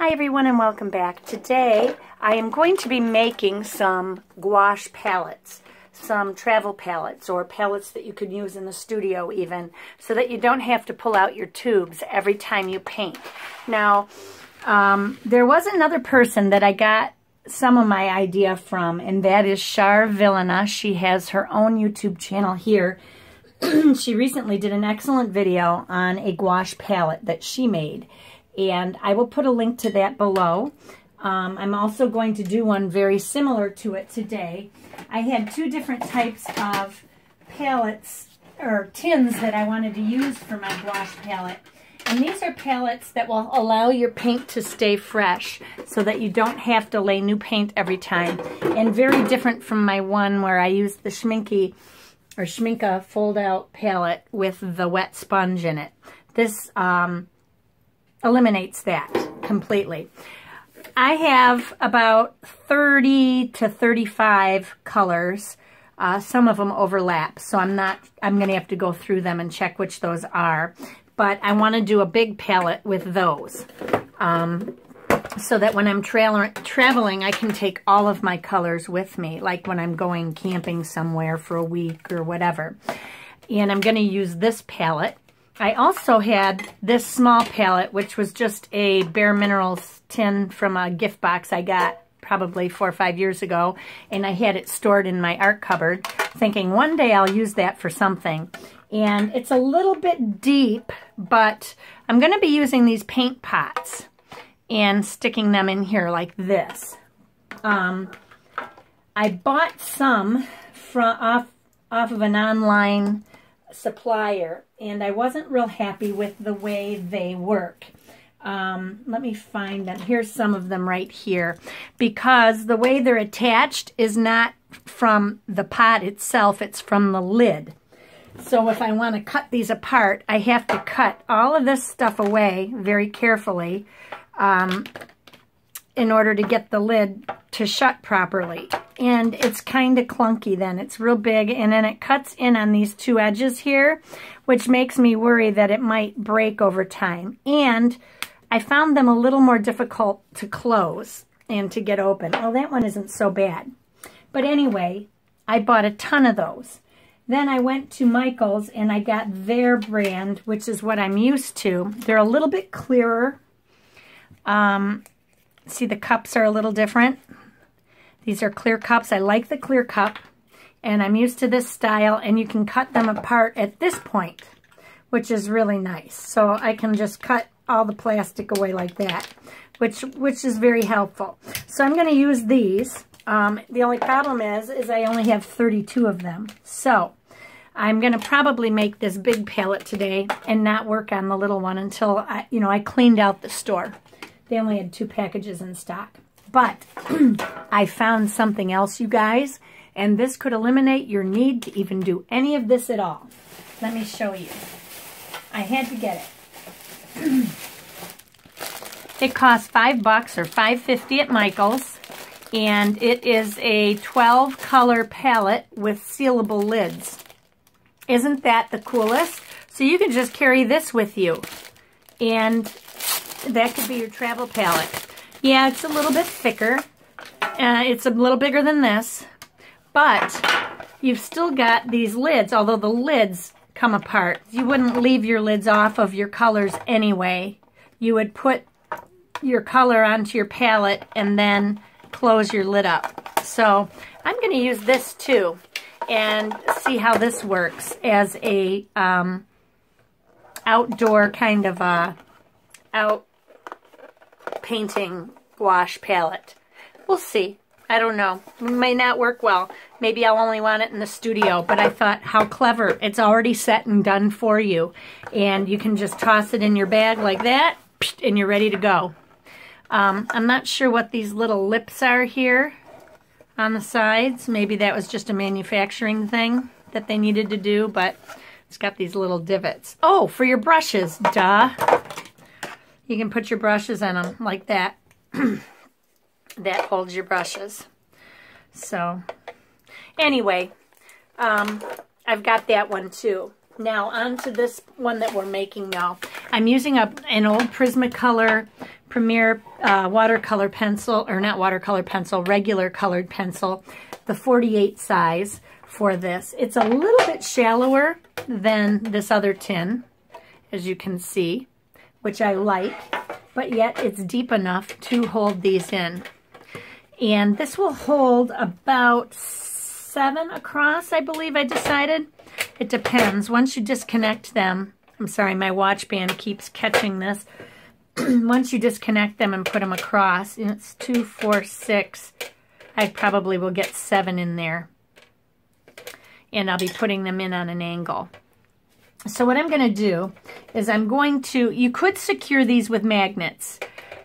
Hi everyone and welcome back. Today I am going to be making some gouache palettes, some travel palettes or palettes that you could use in the studio even, so that you don't have to pull out your tubes every time you paint. Now, there was another person that I got some of my idea from, and that is Char Villena. She has her own YouTube channel here. She recently did an excellent video on a gouache palette that she made, and I will put a link to that below. I'm also going to do one very similar to it today. I had two different types of palettes or tins that I wanted to use for my gouache palette. And these are palettes that will allow your paint to stay fresh so that you don't have to lay new paint every time. And very different from my one where I used the Schminke fold-out palette with the wet sponge in it. This eliminates that completely. I have about 30 to 35 colors. Some of them overlap, so I'm going to have to go through them and check which those are. But I want to do a big palette with those, so that when I'm traveling, I can take all of my colors with me, like when I'm going camping somewhere for a week or whatever. And I'm going to use this palette. I also had this small palette, which was just a Bare Minerals tin from a gift box I got probably 4 or 5 years ago, and I had it stored in my art cupboard, thinking one day I'll use that for something. And it's a little bit deep, but I'm going to be using these paint pots and sticking them in here like this. I bought some off of an online supplier, and I wasn't real happy with the way they work. Let me find them. Here's some of them right here. Because the way they're attached is not from the pot itself, it's from the lid. So if I want to cut these apart, I have to cut all of this stuff away very carefully in order to get the lid to shut properly. And it's kind of clunky then. It's real big, and then it cuts in on these two edges here, which makes me worry that it might break over time. And I found them a little more difficult to close and to get open. Oh, that one isn't so bad. But anyway, I bought a ton of those. Then I went to Michael's and I got their brand, which is what I'm used to. They're a little bit clearer. See, the cups are a little different. These are clear cups. I like the clear cup, and I'm used to this style, and you can cut them apart at this point, which is really nice. So I can just cut all the plastic away like that, which is very helpful. So I'm going to use these. The only problem is I only have 32 of them. So I'm going to probably make this big palette today and not work on the little one until I cleaned out the store. They only had 2 packages in stock. But I found something else, you guys, and this could eliminate your need to even do any of this at all. Let me show you. I had to get it. It costs $5 or $5.50 at Michael's, and it is a 12-color palette with sealable lids. Isn't that the coolest? So you can just carry this with you, and that could be your travel palette. Yeah, it's a little bit thicker. It's a little bigger than this, but you've still got these lids, although the lids come apart. You wouldn't leave your lids off of your colors anyway. You would put your color onto your palette and then close your lid up. So I'm going to use this too and see how this works as a outdoor kind of out painting gouache palette. We'll see. I don't know. It may not work well. Maybe I'll only want it in the studio, but I thought, how clever. It's already set and done for you. And you can just toss it in your bag like that, and you're ready to go. I'm not sure what these little lips are here on the sides. Maybe that was just a manufacturing thing that they needed to do, but it's got these little divots. Oh, for your brushes, duh. You can put your brushes in them like that. That holds your brushes. So, anyway, I've got that one too. Now, on to this one that we're making now. I'm using an old Prismacolor Premier watercolor pencil, or not watercolor pencil, regular colored pencil, the 48 size for this. It's a little bit shallower than this other tin, as you can see, which I like, but yet it's deep enough to hold these in. And this will hold about 7 across, I believe I decided. It depends. Once you disconnect them, I'm sorry, my watch band keeps catching this. Once you disconnect them and put them across, and it's 2, 4, 6, I probably will get 7 in there. And I'll be putting them in on an angle. So what I'm going to do is I'm going to, you could secure these with magnets,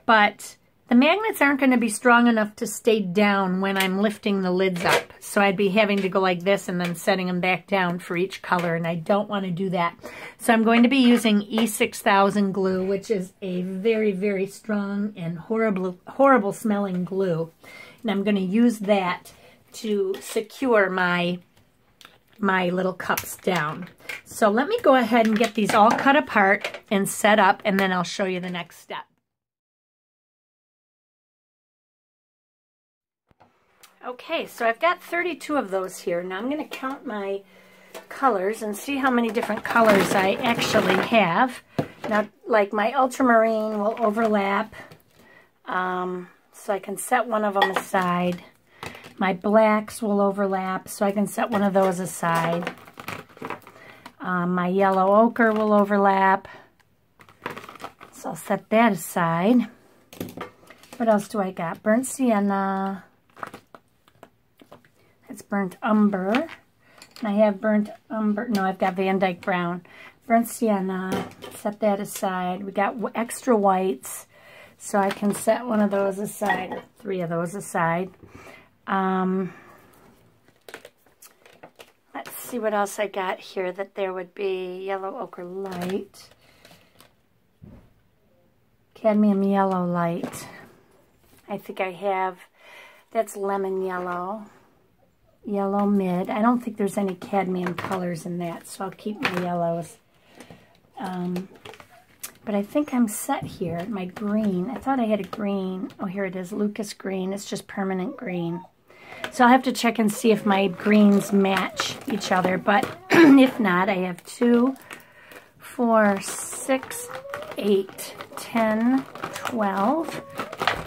but the magnets aren't going to be strong enough to stay down when I'm lifting the lids up. So I'd be having to go like this and then setting them back down for each color, and I don't want to do that. So I'm going to be using E6000 glue, which is a very, very strong and horrible smelling glue. And I'm going to use that to secure my little cups down. So let me go ahead and get these all cut apart and set up, and then I'll show you the next step. Okay, so I've got 32 of those here. Now I'm going to count my colors and see how many different colors I actually have. Now, like my ultramarine will overlap, so I can set one of them aside. My blacks will overlap, so I can set one of those aside. My yellow ochre will overlap, so I'll set that aside. What else do I got? Burnt sienna. It's burnt umber. And I have burnt umber. No, I've got Van Dyke brown. Burnt sienna. Set that aside. We got extra whites, so I can set one of those aside, or 3 of those aside. Let's see what else I got here that there would be. Yellow ochre light. Cadmium yellow light. I think I have, that's lemon yellow. Yellow mid. I don't think there's any cadmium colors in that, so I'll keep my yellows. But I think I'm set here. My green. I thought I had a green. Oh, here it is. Lucas green. It's just permanent green. So I'll have to check and see if my greens match each other. But if not, I have 2, 4, 6, 8, 10, 12,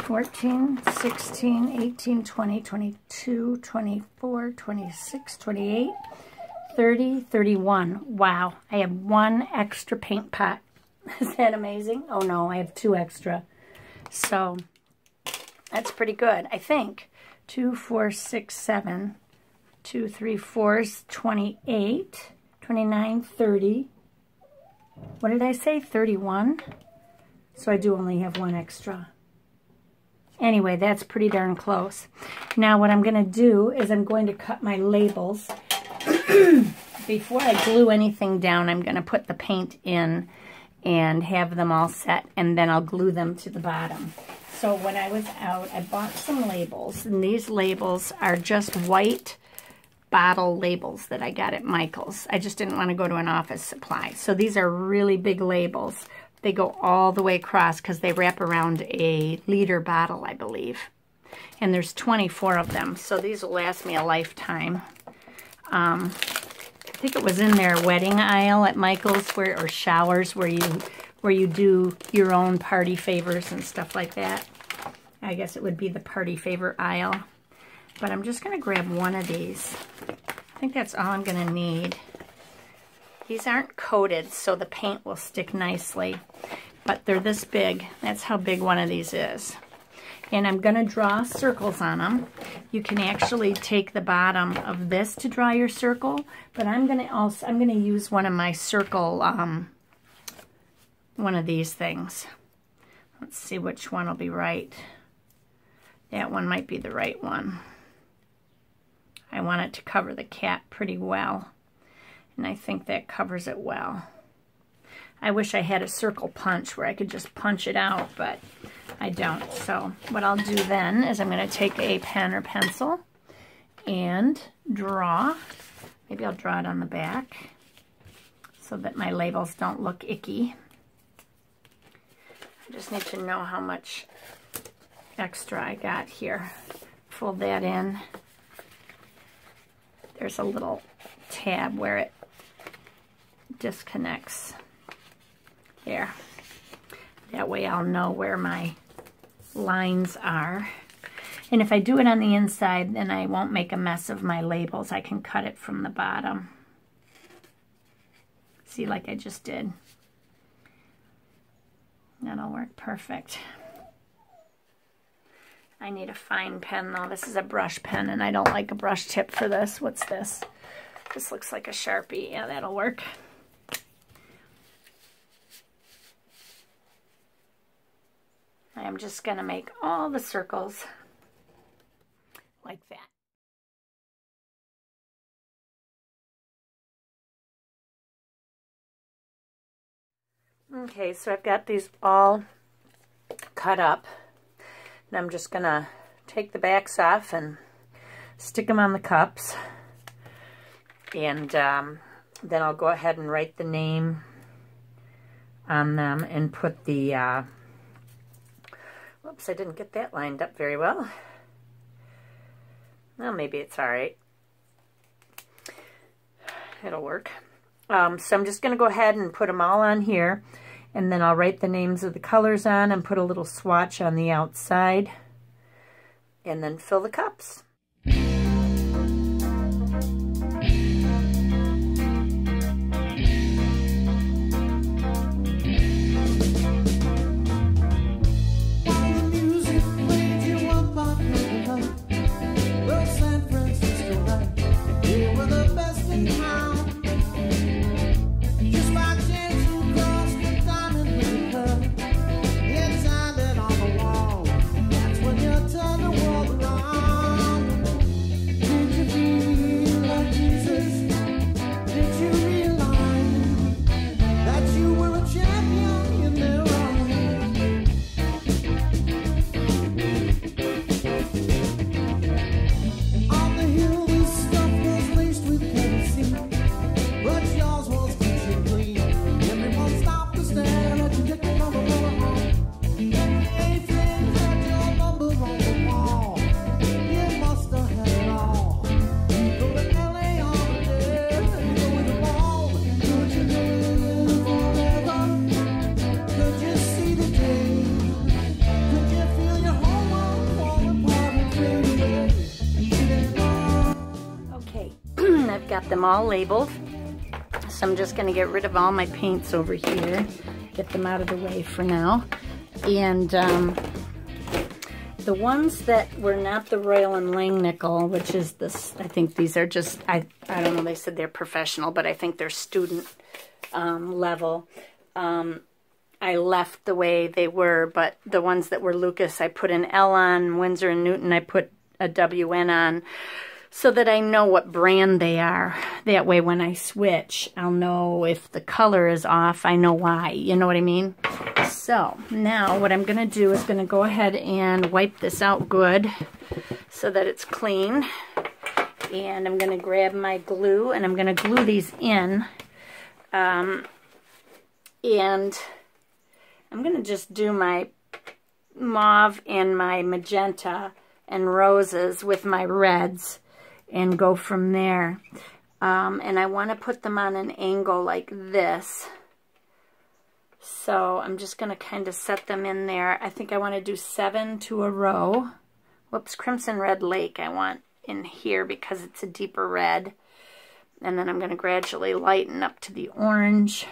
14, 16, 18, 20, 22, 24, 26, 28, 30, 31. Wow, I have 1 extra paint pot. Is that amazing? Oh no, I have 2 extra. So that's pretty good, I think. 2, 4, 6, 7, 2, 3, 4 is 28, 29, 30. What did I say? 31? So I do only have 1 extra. Anyway, that's pretty darn close. Now what I'm going to do is I'm going to cut my labels. Before I glue anything down, I'm going to put the paint in and have them all set, and then I'll glue them to the bottom. So when I was out, I bought some labels, and these labels are just white bottle labels that I got at Michael's. I just didn't want to go to an office supply. So these are really big labels. They go all the way across because they wrap around a liter bottle, I believe. And there's 24 of them, so these will last me a lifetime. I think it was in their wedding aisle at Michael's, or showers, where you do your own party favors and stuff like that. I guess it would be the party favor aisle. But I'm just going to grab one of these. I think that's all I'm going to need. These aren't coated, so the paint will stick nicely, but they're this big. That's how big one of these is. And I'm going to draw circles on them. You can actually take the bottom of this to draw your circle, but I'm going to use one of my circle, one of these things. Let's see which one will be right. That one might be the right one. I want it to cover the cat pretty well. And I think that covers it well. I wish I had a circle punch where I could just punch it out, but I don't. So what I'll do then is I'm going to take a pen or pencil and draw. Maybe I'll draw it on the back so that my labels don't look icky. I just need to know how much extra I got here. Fold that in. There's a little tab where it disconnects. There. That way I'll know where my lines are. And if I do it on the inside, then I won't make a mess of my labels. I can cut it from the bottom. See, like I just did. That'll work perfect. I need a fine pen though. This is a brush pen and I don't like a brush tip for this. What's this? This looks like a Sharpie. Yeah, that'll work. I'm just going to make all the circles like that. Okay, so I've got these all cut up. And I'm just going to take the backs off and stick them on the cups. And then I'll go ahead and write the name on them and put the... whoops, I didn't get that lined up very well. Well, maybe it's all right. It'll work. So I'm just going to go ahead and put them all on here. And then I'll write the names of the colors on and put a little swatch on the outside. And then fill the cups. Got them all labeled, so I'm just going to get rid of all my paints over here, get them out of the way for now. And the ones that were not the Royal and Langnickel, which is this, I think these are just, I don't know, they said they're professional, but I think they're student level. I left the way they were, but the ones that were Lucas, I put an L on. Winsor and Newton, I put a WN on, so that I know what brand they are. That way when I switch, I'll know if the color is off, I know why. You know what I mean? So now what I'm going to do is going to go ahead and wipe this out good so that it's clean. And I'm going to grab my glue and I'm going to glue these in. And I'm going to just do my mauve and my magenta and roses with my reds and go from there. And I want to put them on an angle like this. So I'm just going to kind of set them in there. I think I want to do 7 to a row. Whoops, Crimson Red Lake I want in here because it's a deeper red. And then I'm going to gradually lighten up to the orange.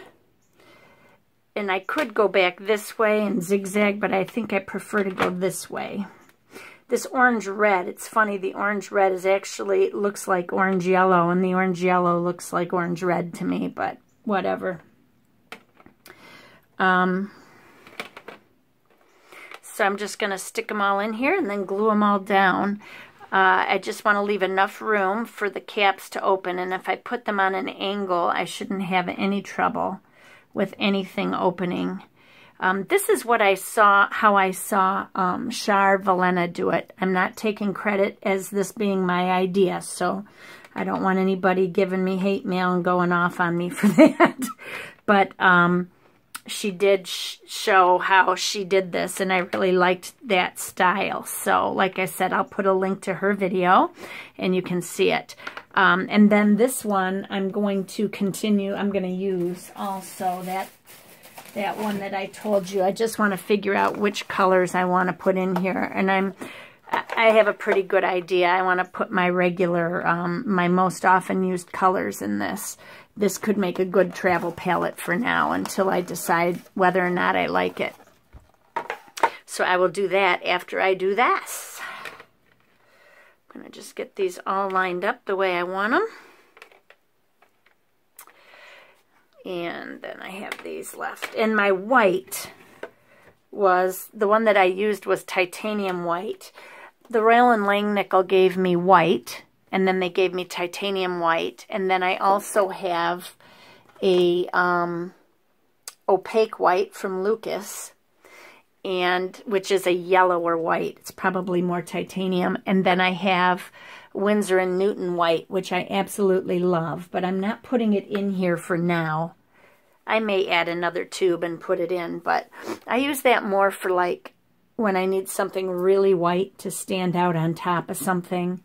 And I could go back this way and zigzag, but I think I prefer to go this way. This orange red, it's funny, the orange red is actually, it looks like orange yellow, and the orange yellow looks like orange red to me, but whatever. So I'm just going to stick them all in here and then glue them all down. I just want to leave enough room for the caps to open, and if I put them on an angle, I shouldn't have any trouble with anything opening. This is what I saw, how I saw Char Villena do it. I'm not taking credit as this being my idea, so I don't want anybody giving me hate mail and going off on me for that. But she did show how she did this, and I really liked that style. So like I said, I'll put a link to her video and you can see it. And then this one I'm going to continue. I'm going to use also that one that I told you. I just want to figure out which colors I want to put in here, and I have a pretty good idea. I want to put my regular, my most often used colors in this. This could make a good travel palette for now until I decide whether or not I like it. So I will do that after I do this. I'm going to just get these all lined up the way I want them. And then I have these left. And my white was, the one that I used was titanium white. The Royal and Langnickel gave me white, and then they gave me titanium white. And then I also have a opaque white from Lucas, and which is a yellower white. It's probably more titanium. And then I have Winsor & Newton white, which I absolutely love, but I'm not putting it in here for now. I may add another tube and put it in, but I use that more for like when I need something really white to stand out on top of something.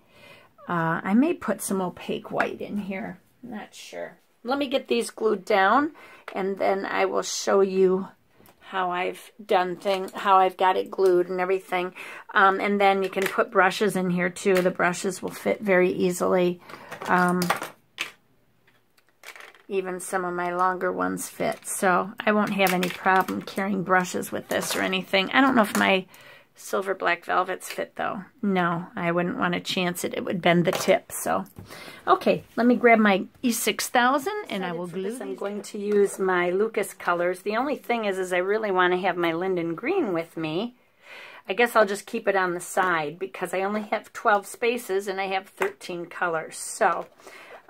I may put some opaque white in here. Not sure. Let me get these glued down, and then I will show you how I've done how I've got it glued and everything. And then you can put brushes in here too. The brushes will fit very easily. Even some of my longer ones fit. So I won't have any problem carrying brushes with this or anything. I don't know if my silver black velvets fit though. No, I wouldn't want to chance it. It would bend the tip. So, okay, let me grab my E6000 and I will glue these. I'm going to use my Lucas colors. The only thing is I really want to have my linden green with me. I guess I'll just keep it on the side because I only have 12 spaces and I have 13 colors. So,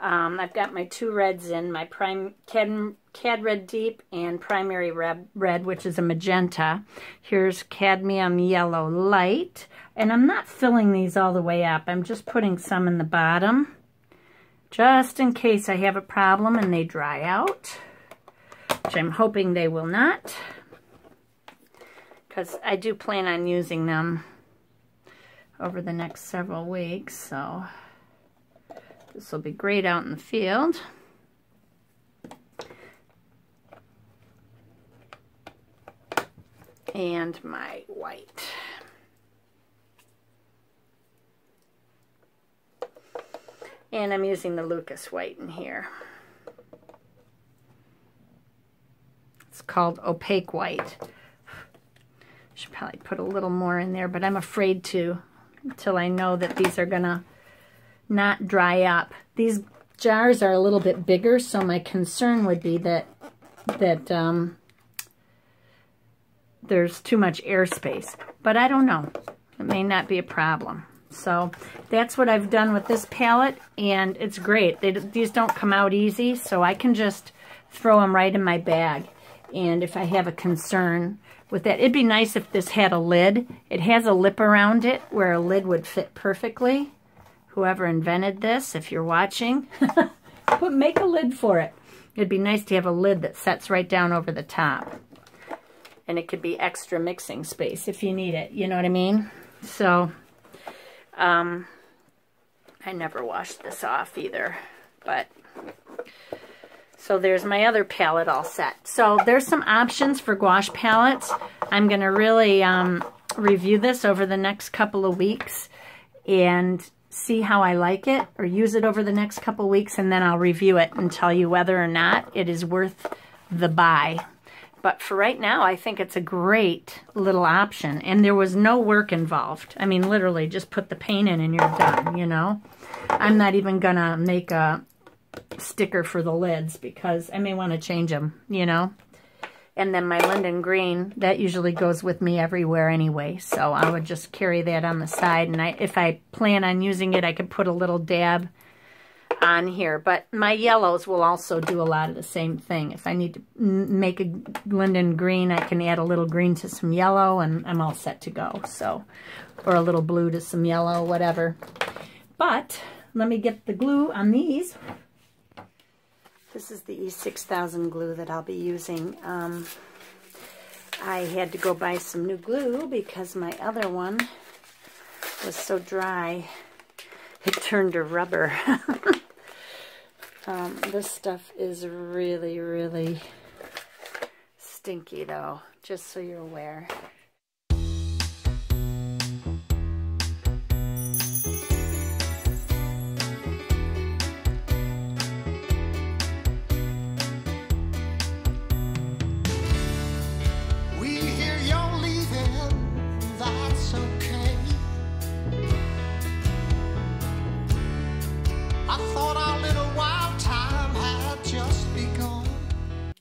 I've got my two reds in, my Cad Red Deep and Primary Red, which is a magenta. Here's Cadmium Yellow Light. And I'm not filling these all the way up. I'm just putting some in the bottom, just in case I have a problem and they dry out, which I'm hoping they will not, because I do plan on using them over the next several weeks, so this will be great out in the field. And my white. And I'm using the Lucas white in here. It's called opaque white. Should probably put a little more in there, but I'm afraid to until I know that these are gonna not dry up. These jars are a little bit bigger, so my concern would be that there's too much airspace. But I don't know. It may not be a problem. So that's what I've done with this palette, and it's great. These don't come out easy, so I can just throw them right in my bag. And if I have a concern with that, it'd be nice if this had a lid. It has a lip around it where a lid would fit perfectly. Whoever invented this, if you're watching, make a lid for it. It'd be nice to have a lid that sets right down over the top. And it could be extra mixing space if you need it. You know what I mean? So, I never washed this off either. But, so there's my other palette all set. So there's some options for gouache palettes. I'm going to really review this over the next couple of weeks and see how I like it, or use it over the next couple of weeks, and then I'll review it and tell you whether or not it is worth the buy. But for right now, I think it's a great little option, and there was no work involved. I mean, literally, just put the paint in and you're done, you know? I'm not even gonna make a sticker for the lids because I may want to change them, you know? And then my linden green, that usually goes with me everywhere anyway, so I would just carry that on the side. And if I plan on using it, I could put a little dab on here. But my yellows will also do a lot of the same thing. If I need to make a linden green, I can add a little green to some yellow, and I'm all set to go. So, or a little blue to some yellow, whatever. But let me get the glue on these. This is the E6000 glue that I'll be using. I had to go buy some new glue because my other one was so dry it turned to rubber. This stuff is really, really stinky though, just so you're aware.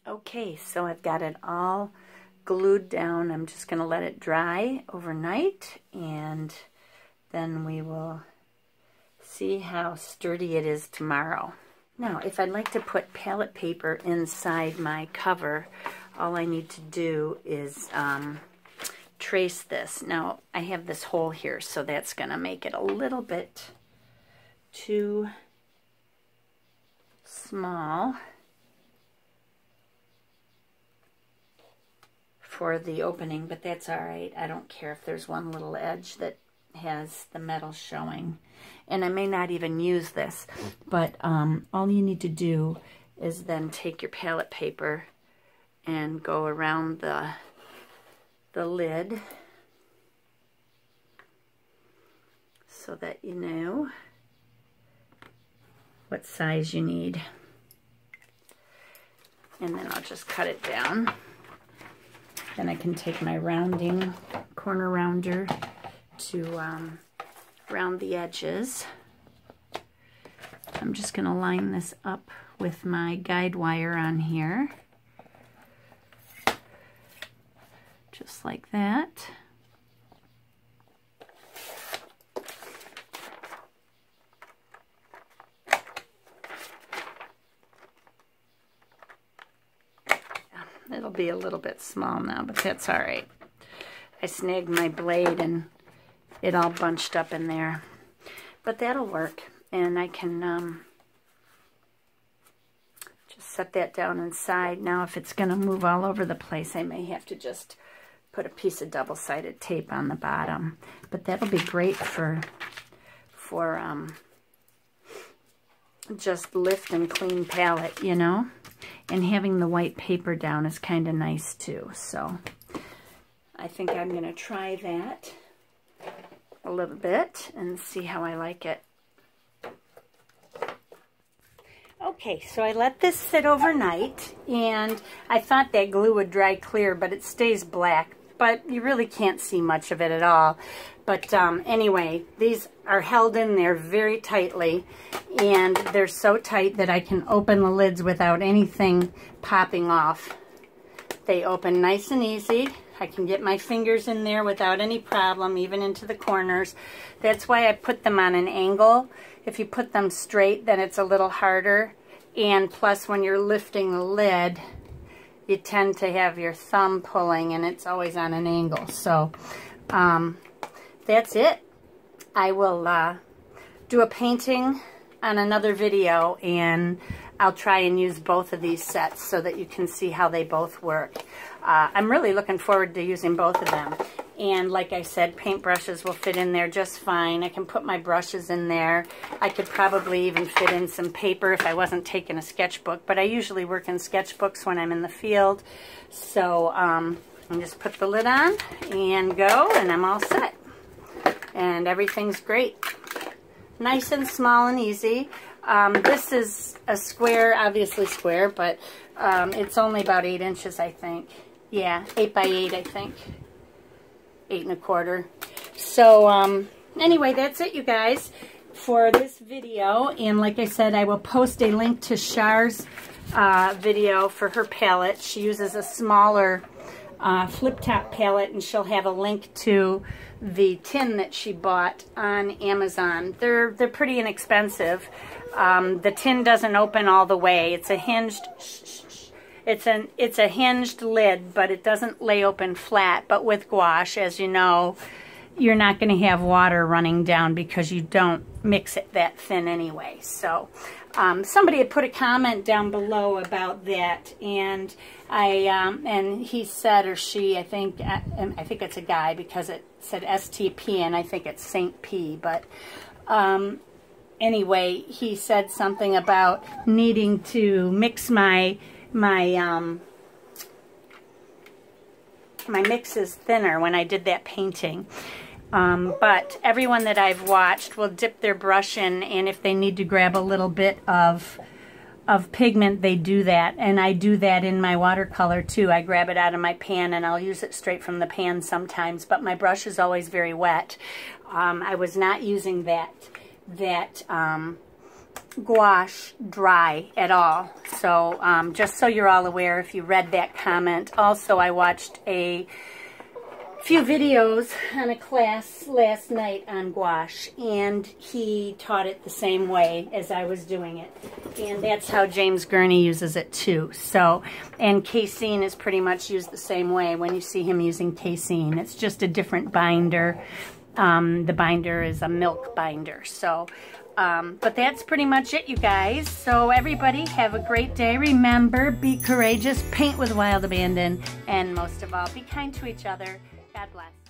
Okay, so I've got it all glued down. I'm just going to let it dry overnight, and then we will see how sturdy it is tomorrow. Now, if I'd like to put palette paper inside my cover, all I need to do is trace this. Now, I have this hole here, so that's going to make it a little bit too small for the opening, but that's all right. I don't care if there's one little edge that has the metal showing. And I may not even use this, but all you need to do is then take your palette paper and go around the lid so that you know what size you need. And then I'll just cut it down. Then I can take my rounding corner rounder to round the edges. I'm just going to line this up with my guide wire on here. Just like that. It'll be a little bit small now, but that's all right. I snagged my blade and it all bunched up in there. But that'll work, and I can just set that down inside. Now, if it's going to move all over the place, I may have to just put a piece of double-sided tape on the bottom. But that'll be great for just lift and clean palette, you know? And having the white paper down is kind of nice too. So I think I'm going to try that a little bit and see how I like it. Okay, so I let this sit overnight, and I thought that glue would dry clear, but it stays black. But you really can't see much of it at all. But anyway, these are held in there very tightly, and they're so tight that I can open the lids without anything popping off. They open nice and easy. I can get my fingers in there without any problem, even into the corners. That's why I put them on an angle. If you put them straight, then it's a little harder. And plus, when you're lifting the lid, you tend to have your thumb pulling, and it's always on an angle. So that's it. I will do a painting on another video, and I'll try and use both of these sets so that you can see how they both work. I'm really looking forward to using both of them. And like I said, paint brushes will fit in there just fine. I can put my brushes in there. I could probably even fit in some paper if I wasn't taking a sketchbook, but I usually work in sketchbooks when I'm in the field. So I just put the lid on and go, and I'm all set. And everything's great. Nice and small and easy. This is a square, obviously square, but it's only about 8 inches, I think. Yeah, 8 by 8, I think. 8 1/4. So anyway, that's it, you guys, for this video. And like I said, I will post a link to Char's video for her palette. She uses a smaller flip top palette, and she'll have a link to the tin that she bought on Amazon. They're pretty inexpensive. The tin doesn't open all the way. It's a hinged it's a hinged lid, but it doesn't lay open flat. But with gouache, as you know, you're not going to have water running down because you don't mix it that thin anyway. So somebody had put a comment down below about that, and and he said, or she, I think it's a guy because it said STP and I think it's St. P, but anyway, he said something about needing to mix my mixes thinner when I did that painting. But everyone that I've watched will dip their brush in, and if they need to grab a little bit of pigment, they do that. And I do that in my watercolor too. I grab it out of my pan and I'll use it straight from the pan sometimes, but my brush is always very wet. I was not using that gouache dry at all. So just so you're all aware, if you read that comment. Also, I watched a few videos on a class last night on gouache, and he taught it the same way as I was doing it, and that's how James Gurney uses it too. So, and casein is pretty much used the same way when you see him using casein. It's just a different binder. The binder is a milk binder. So but that's pretty much it, you guys. So everybody have a great day. Remember, be courageous, paint with wild abandon, and most of all, be kind to each other. God bless.